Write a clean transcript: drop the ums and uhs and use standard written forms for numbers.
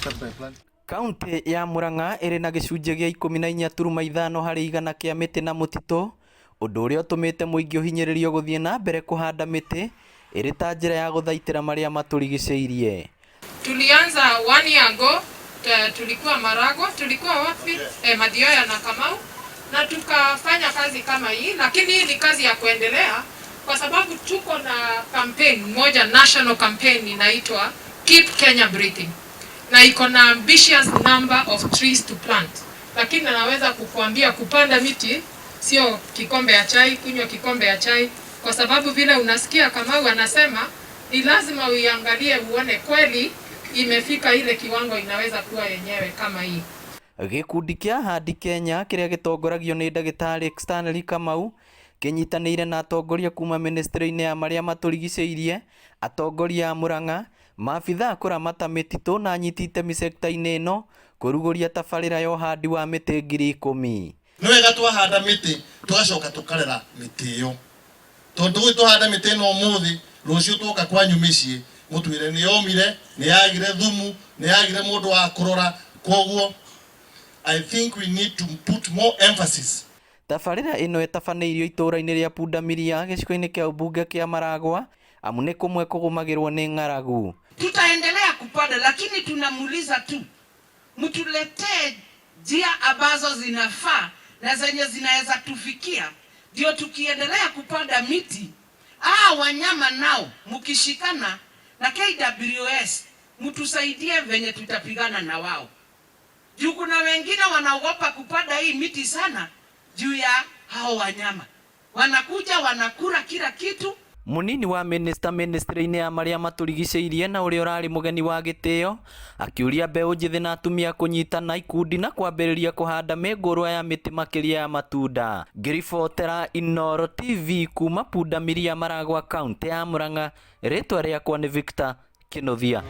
start by plan. Kaunti ya Murang'a ĩrĩ na gĩcunjĩ gĩa 14.5 harĩ igana kĩa mĩtĩ na mũtitũ, ũndũ ũrĩa ũtũmĩte mũingĩ ũhinyĩrĩrio gũthiĩ na mbere kũhanda mĩtĩ ĩrĩ ta njĩra ya gũthaitĩra marĩa matũrigicĩirie. Tulianza 1 year ago, tulikuwa Marago, tulikuwa wapi? Mathioya na Kamau, na tukafanya kazi kama hii, lakini hii ni kazi ya kuendelea kwa sababu tuko na campaign moja, national campaign inaitwa Keep Kenya Breathing, na iko na ambitious number of trees to plant. Lakini naweza kukuambia kupanda miti sio kikombe ya chai, kunywa kikombe ya chai, kwa sababu vile unasikia Kamau anasema ni lazima uiangalie uone kweli imefika ile kiwango inaweza kuwa yenyewe kama hii. Gĩkundi kĩa Ahandi Kenya kĩrĩa gĩtongoragio nĩ Ndagĩtarĩ Stanley Kamau kĩnyitanĩire na atongoria kuma ministry-inĩ ya marĩa matũrigicĩirie, atongoria a Murang'a, maabithaa kũramata mĩtitũ na anyiti itemi sector-inĩ ĩno kũrugũria tabarĩra ya ũhandi wa mĩtĩ 10,000. Nĩ wega twahanda mĩtĩ tugacoka tukarera mĩtĩ ĩyo, tondũ gwe twahanda mĩtĩ ĩno ũmũthĩ, rũciũ twoka kwanyu mĩciĩ mũtwĩre nĩ yomire, nĩ yagire thumu, nĩ yagire mũndũ wa kũrora. Koguo I think we need to put more emphasis. Tabarĩra ĩno ĩtabanĩirio itũũra-inĩ rĩa Punda Milia gĩcigo-inĩ kĩa ũmbunge kĩa Maragwa, amu nĩ kũmwe kũgũmagĩrwo nĩ ng'aragu. Tutaendelea kupanda, lakini tunamuuliza tu mtuletee njia ambazo zinafaa na zenye zinaweza tufikia, ndio tukiendelea kupanda miti. Wanyama nao mkishikana na KWS mtusaidie venye tutapigana na wao. Juu kuna wengine wanaogopa kupanda hii miti sana juu ya hao wanyama. Wanakuja wanakura kila kitu. Munini wa ministry-inĩ ya marĩa matũrigicĩirie na ũrĩa ũrarĩ mũgeni wa gĩtĩo akiuria mbeũ njĩthĩ na atumia kũnyitana ikundi na kwambĩrĩria kũhanda mĩngũrwa ya mĩtĩ makĩria ya matunda. Ngĩribotera Inooro TV kuma Punda Milia, Maragwa, kaunti ya Murang'a, rĩtwa rĩakwa nĩ Victor Kĩnuthia.